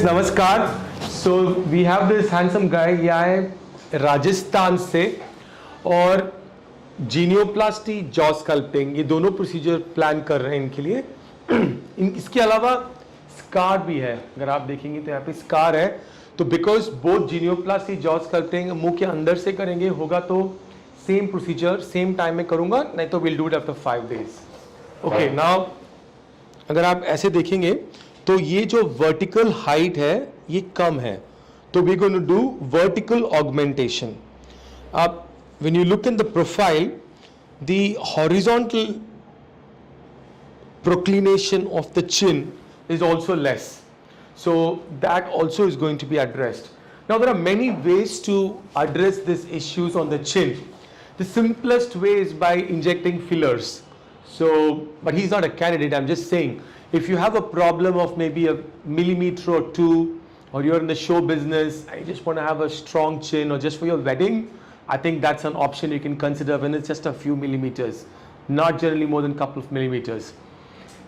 नमस्कार. So we have this handsome guy. ये आए राजस्थान से और जीनियोप्लास्टी, जॉ स्कल्पटिंग, ये दोनों प्रोसीजर प्लान कर रहे हैं इनके लिए. इसके अलावा स्कार भी है. अगर आप देखेंगे तो यहाँ पे स्कार है. तो बिकॉज बोथ जीनियोप्लास्टी, जॉ स्कल्पटिंग मुंह के अंदर से करेंगे होगा तो सेम प्रोसीजर सेम टाइम में करूंगा, नहीं तो will do it after 5 days. Okay, now अगर आप ऐसे देखेंगे तो ये जो वर्टिकल हाइट है ये कम है, तो we going to do vertical augmentation. अब when you look in the profile, the horizontal proclination of the chin is also less, so that also is going to be addressed. Now there are many ways to address these issues on the chin. The simplest way is by injecting fillers. So, but he's not a candidate, I'm just saying, if you have a problem of maybe a millimeter or two, or you're in the show business and you just want to have a strong chin, or just for your wedding, I think that's an option you can consider when it's just a few millimeters, not generally more than a couple of millimeters.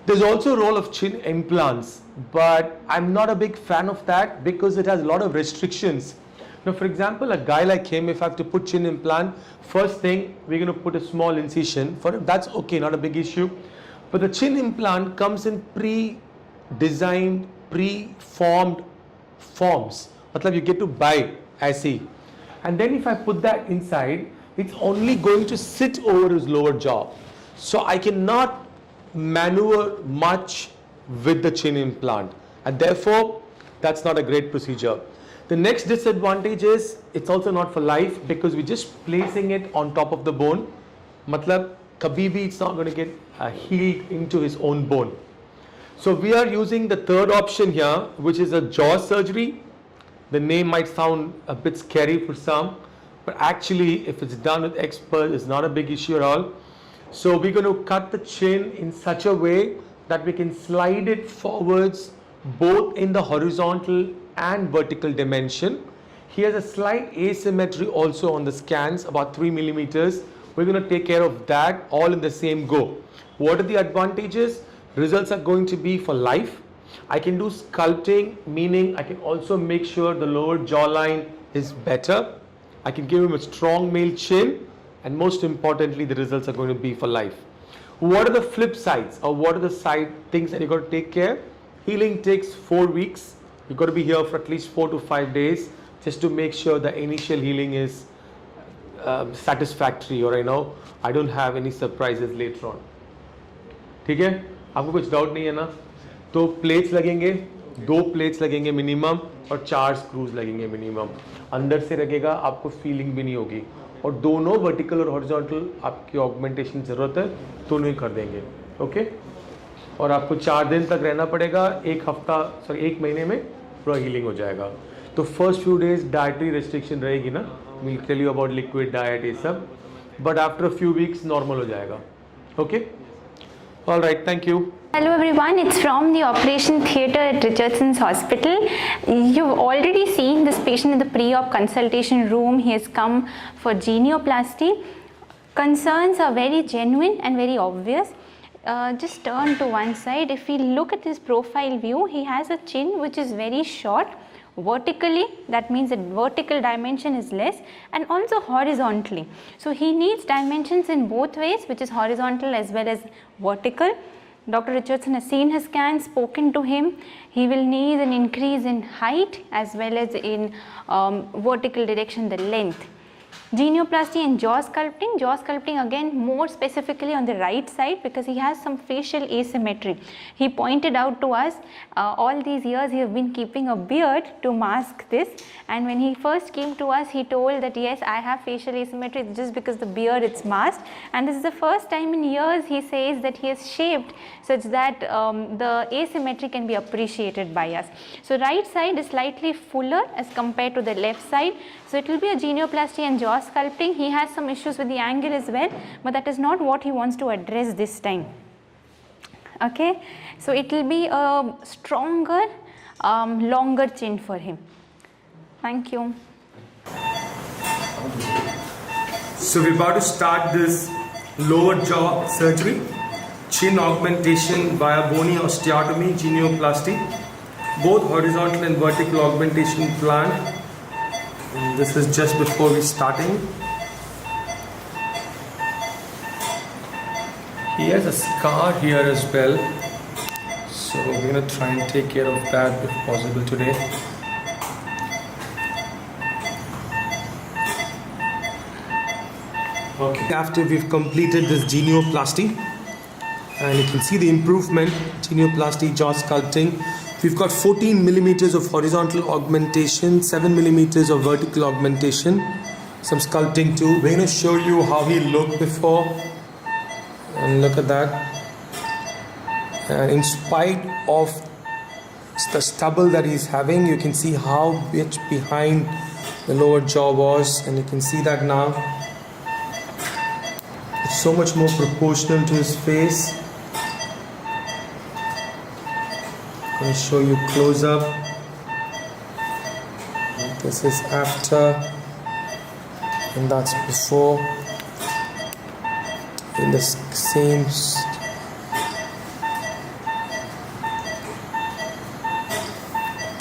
There's also a role of chin implants, but I'm not a big fan of that because it has a lot of restrictions. Now, for example, a guy like him, if I have to put chin implant, first thing, we're going to put a small incision. For him, that's okay, not a big issue. But the chin implant comes in pre-designed, pre-formed forms. Matlab, you get to buy ऐसे. And then if I put that inside, it's only going to sit over his lower jaw. So I cannot maneuver much with the chin implant. And therefore, that's not a great procedure. The next disadvantage is, it's also not for life because we're just placing it on top of the bone. Matlab, kabhi bhi it's not going to get healed into his own bone. So we are using the third option here, which is a jaw surgery. The name might sound a bit scary for some, but actually if it's done with experts, it's not a big issue at all. So we're going to cut the chin in such a way that we can slide it forwards both in the horizontal and vertical dimension. He has a slight asymmetry also on the scans, about 3 millimeters. We're going to take care of that all in the same go. What are the advantages? Results are going to be for life. I can do sculpting, meaning I can also make sure the lower jawline is better. I can give him a strong male chin, and most importantly, the results are going to be for life. What are the flip sides, or what are the side things that you got to take care? Healing takes 4 weeks. You've got to be here for at least 4 to 5 days just to make sure the initial healing is satisfactory, or I don't have any surprises later on. ठीक है, आपको कुछ doubt नहीं है ना? तो plates लगेंगे, 2 plates लगेंगे मिनिमम, और 4 स्क्रूज लगेंगे मिनिमम. अंदर से लगेगा, आपको फीलिंग भी नहीं होगी, और दोनों वर्टिकल और हॉरिजॉन्टल आपकी ऑगमेंटेशन जरूरत है, दोनों ही कर देंगे. ओके, और आपको 4 दिन तक रहना पड़ेगा. 1 महीने में पूरा हीलिंग हो जाएगा. तो first few days dietary restriction रहेगी ना, will tell you about liquid diet, ये सब, but after a few weeks normal हो जाएगा. Okay, all right, thank you. Hello everyone, it's from the operation theatre at Richardsons Hospital. You've already seen this patient in the pre-op consultation room. He has come for genioplasty. Concerns are very genuine and very obvious. Just turn to one side. If we look at his profile view, he has a chin which is very short. Vertically, that means the vertical dimension is less, and also horizontally. So he needs dimensions in both ways, which is horizontal as well as vertical. Dr. Richardson has seen his scan, spoken to him. He will need an increase in height as well as in vertical direction, the length. Genioplasty and jaw sculpting again more specifically on the right side because he has some facial asymmetry. He pointed out to us all these years he have been keeping a beard to mask this, and when he first came to us he told that yes, I have facial asymmetry just because the beard it's masked, and this is the first time in years he says that he has shaved such that the asymmetry can be appreciated by us. So right side is slightly fuller as compared to the left side, so it will be a genioplasty and jaw sculpting. He has some issues with the angle as well, but that is not what he wants to address this time. Okay, so it will be a stronger, longer chin for him. Thank you. So we're about to start this lower jaw surgery, chin augmentation via bony osteotomy, genioplasty. both horizontal and vertical augmentation planned. And this is just before we starting. He has a scar here as well, so we're gonna try and take care of that if possible today. Okay. After we've completed this genioplasty, and you can see the improvement, genioplasty, jaw sculpting. We've got 14 millimeters of horizontal augmentation, 7 millimeters of vertical augmentation, some sculpting too. We're going to show you how he looked before, and look at that. And in spite of the stubble that he's having, you can see how much behind the lower jaw was, and you can see that now. It's so much more proportional to his face. I'm going to show you close up. This is after, and that's before. In the same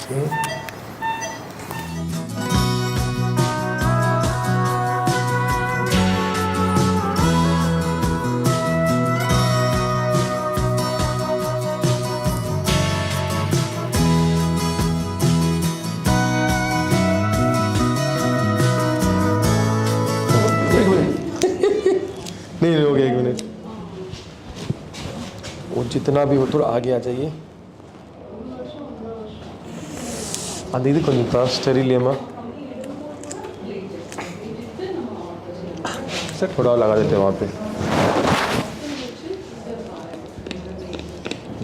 okay. नहीं हो गया, 1 minute. वो जितना भी हो थोड़ा आगे आ जाइए. दीदी को स्टेरिलियम सर थोड़ा लगा देते हैं वहाँ पे.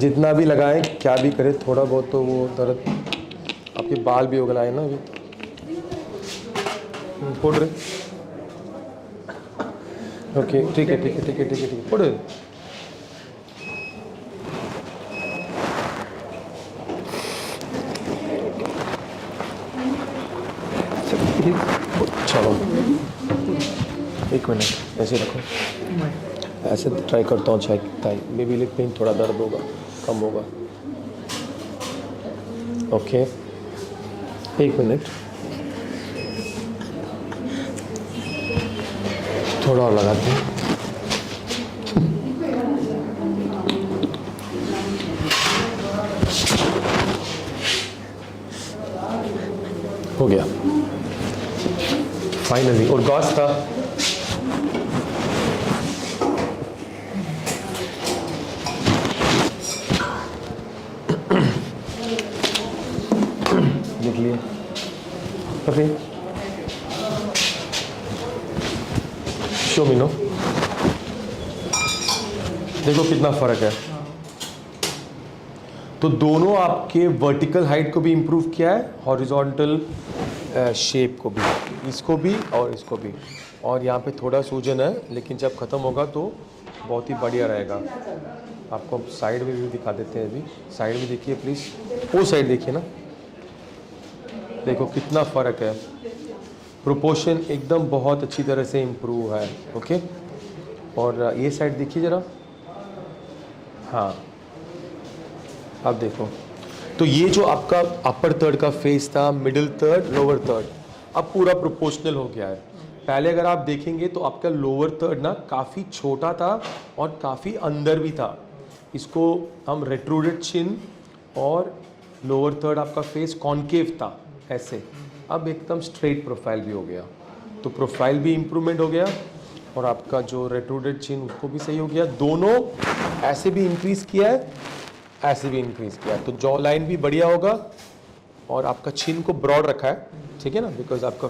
जितना भी लगाए क्या भी करे, थोड़ा बहुत तो वो दर्द. आपके बाल भी उगलाए ना अभी. फोड़ रहे. ओके ठीक है ठीक है ठीक है ठीक है ठीक है. फोड़. चलो 1 मिनट ऐसे रखो. ऐसे ट्राई करता हूँ. चाहे मे बी लेग पेन थोड़ा दर्द होगा, कम होगा. Okay 1 minute. थोड़ा और लगाते हैं. हो गया फाइनली. और गॉस था. देख लिए ओके. Show me know. देखो कितना फर्क है. तो दोनों आपके वर्टिकल हाइट को भी इम्प्रूव किया है, हॉरिजॉन्टल शेप को भी, इसको भी और इसको भी. और यहाँ पे थोड़ा सूजन है, लेकिन जब ख़त्म होगा तो बहुत ही बढ़िया रहेगा. आपको साइड में भी दिखा देते हैं. अभी साइड में देखिए प्लीज़. वो साइड देखिए ना. देखो कितना फ़र्क है. प्रोपोर्शन एकदम बहुत अच्छी तरह से इम्प्रूव है. ओके. और ये साइड देखिए ज़रा. हाँ अब देखो. तो ये जो आपका अपर थर्ड का फेस था, मिडिल थर्ड, लोअर थर्ड, अब पूरा प्रोपोर्शनल हो गया है. पहले अगर आप देखेंगे तो आपका लोअर थर्ड ना काफ़ी छोटा था और काफ़ी अंदर भी था. इसको हम रेट्रूडेड चिन, और लोअर थर्ड आपका फेस कॉन्केव था ऐसे. अब एकदम स्ट्रेट प्रोफाइल भी हो गया. तो प्रोफाइल भी इम्प्रूवमेंट हो गया, और आपका जो रेट्रूडेड चिन उसको भी सही हो गया. दोनों ऐसे भी इंक्रीज़ किया है, ऐसे भी इंक्रीज़ किया है. तो जॉ लाइन भी बढ़िया होगा, और आपका चिन को ब्रॉड रखा है. ठीक है ना, बिकॉज आपका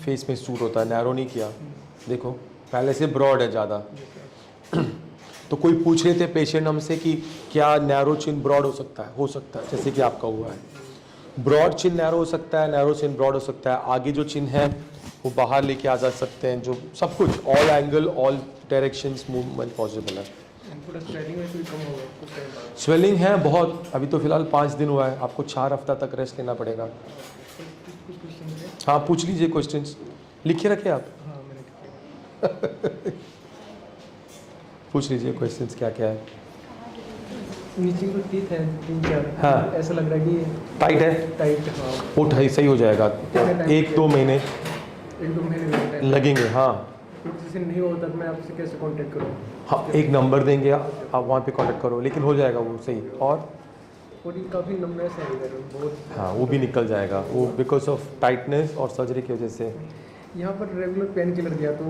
फेस में सूट होता है. नैरो नहीं किया. देखो पहले से ब्रॉड है ज़्यादा. तो कोई पूछ रहे थे पेशेंट हमसे कि क्या नैरो चिन ब्रॉड हो सकता है. हो सकता है, जैसे कि आपका हुआ है. ब्रॉड चिन नैरो हो सकता है, नैरो चिन ब्रॉड हो सकता है. आगे जो चिन है वो बाहर लेके आ जा सकते हैं. जो सब कुछ all angle, all directions movement possible है. स्वेलिंग है बहुत. अभी तो फिलहाल 5 दिन हुआ है. आपको 4 हफ्ता तक रेस्ट लेना पड़ेगा. हाँ पूछ लीजिए क्वेश्चंस. लिखे रखे आप. पूछ लीजिए क्वेश्चंस क्या क्या है. नीचे की टीथ है 3-4, हाँ। ऐसा लग रहा है कि टाइट है, टाइट। हाँ, वो सही हो जाएगा। 1-2 महीने 1-2 महीने लगेंगे। हाँ जैसे नहीं होता तो मैं आपसे कैसे कांटेक्ट करूँ? हाँ, एक नंबर देंगे, आप वहाँ पे कांटेक्ट करो, लेकिन हो जाएगा वो सही। और ये काफ़ी नंबर्स है इधर बहुत। हाँ, वो भी निकल जाएगा, वो बिकॉज ऑफ टाइटनेस और सर्जरी की वजह से। यहाँ पर रेगुलर पेन किलर दिया तो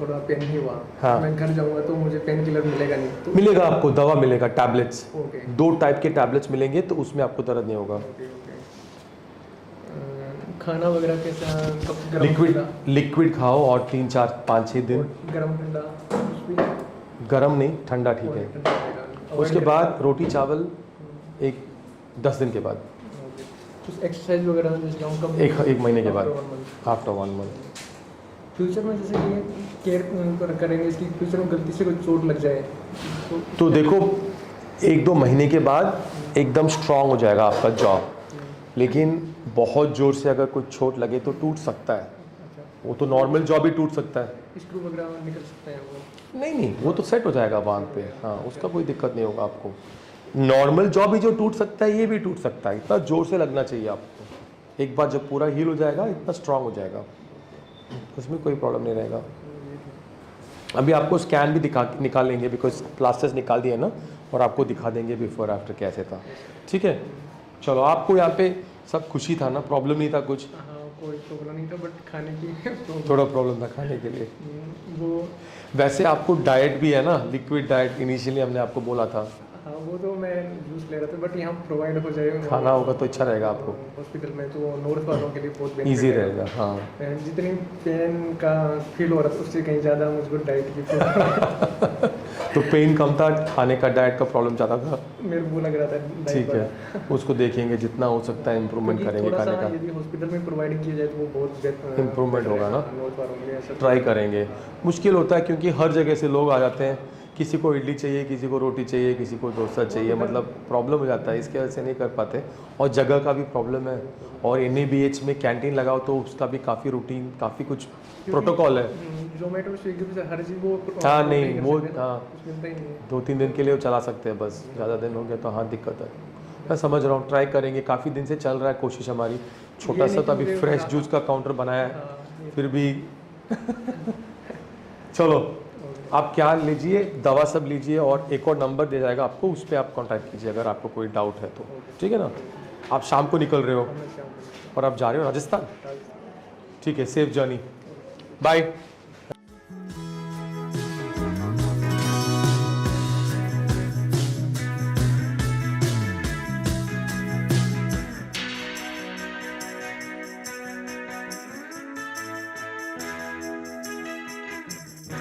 थोड़ा पेन नहीं हुआ। हाँ। मैं घर जाऊँगा तो मुझे पेन किलर मिलेगा नहीं तो? मिलेगा, आपको दवा मिलेगा, टैबलेट्स। ओके 2 टाइप के टैबलेट्स मिलेंगे, तो उसमें आपको दर्द नहीं होगा। Okay okay. खाना वगैरह कैसा? कब गरम लिक्विड खाओ, और 3-4-5-6 दिन गरम ठंडा कुछ भी? गरम नहीं, ठंडा ठीक है। ठंडा रहेगा। उसके बाद रोटी चावल 10 दिन के बाद, कुछ एक्सरसाइज वगैरह जैसे हम कब? 1 महीने के बाद, After 1 month। After 1 month. Future में जैसे ये केयर करेंगे इसकी, फ्यूचर में गलती से कोई चोट लग जाए तो देखो 1-2 महीने के बाद एकदम स्ट्रांग हो जाएगा आपका जॉ, लेकिन बहुत ज़ोर से अगर कोई चोट लगे तो टूट सकता है। अच्छा, वो तो नॉर्मल जॉ भी टूट सकता है। स्क्रू वगैरह निकल सकते हैं वो? नहीं, वो तो सेट हो जाएगा बांध पे। हाँ, उसका कोई दिक्कत नहीं होगा आपको। नॉर्मल जॉ भी जो टूट सकता है, ये भी टूट सकता है। इतना ज़ोर से लगना चाहिए आपको। एक बार जब पूरा हील हो जाएगा, इतना स्ट्रांग हो जाएगा, उसमें कोई प्रॉब्लम नहीं रहेगा। अभी आपको स्कैन भी निकालेंगे, बिकॉज प्लास्टर्स निकाल दिए ना, और आपको दिखा देंगे बिफोर आफ्टर कैसे था। ठीक है, चलो। आपको यहाँ पे सब खुशी था ना, प्रॉब्लम नहीं था कुछ? हाँ, कोई प्रॉब्लम नहीं था, बट खाने की थोड़ा प्रॉब्लम था खाने के लिए। वो वैसे आपको डाइट भी है ना, लिक्विड डाइट इनिशियली हमने आपको बोला था। हाँ, वो तो मैं जूस ले रहा था, बट यहाँ प्रोवाइड हो जाएगा। खाना होगा तो अच्छा रहेगा आपको। हॉस्पिटल में तो नॉर्थ वालों के लिए बहुत benefit ईजी है। रहेगा। हाँ, जितनी पेन का फील हो रहा था उससे कहीं ज़्यादा मुझको डाइट की feel तो पेन कम था, खाने का डाइट का प्रॉब्लम ज़्यादा था। मेरे को लग रहा था diet ठीक है, वाला। उसको देखेंगे, जितना हो सकता है इम्प्रूवमेंट क्योंकि करेंगे थोड़ा खाने सा का। यदि हॉस्पिटल में प्रोवाइड किया जाए तो वो बहुत Improvement होगा ना? नॉर्थ वालों के लिए ऐसा ट्राई करेंगे। मुश्किल होता है क्योंकि हर जगह से लोग आ जाते हैं, किसी को इडली चाहिए, किसी को रोटी चाहिए, किसी को डोसा चाहिए, मतलब प्रॉब्लम हो जाता है, इसके वजह से नहीं कर पाते। और जगह का भी प्रॉब्लम है, और NABH में कैंटीन लगाओ तो उसका भी काफ़ी रूटीन, काफ़ी कुछ प्रोटोकॉल है। जोमेटो स्विगी पे हर चीज़ वो हाँ, order नहीं कर वो, सकते हैं ना, हाँ, कुछ मिलता ही नहीं है। 2-3 दिन के लिए वो चला सकते हैं बस, ज़्यादा दिन हो गया तो हाँ दिक्कत है। मैं समझ रहा हूँ, ट्राई करेंगे। काफ़ी दिन से चल रहा है कोशिश हमारी। छोटा ये सा नहीं तो अभी कि फ्रेश मुझे- जूस का काउंटर बनाया है, हाँ, फिर भी चलो, आप क्या लीजिए, दवा सब लीजिए, और एक और नंबर दे जाएगा आपको, उस पर आप कांटेक्ट कीजिए अगर आपको कोई डाउट है तो। ठीक है ना? आप शाम को निकल रहे हो मैं शाम को और आप जा रहे हो राजस्थान? निकाल- ठीक है, सेफ जर्नी, बाय।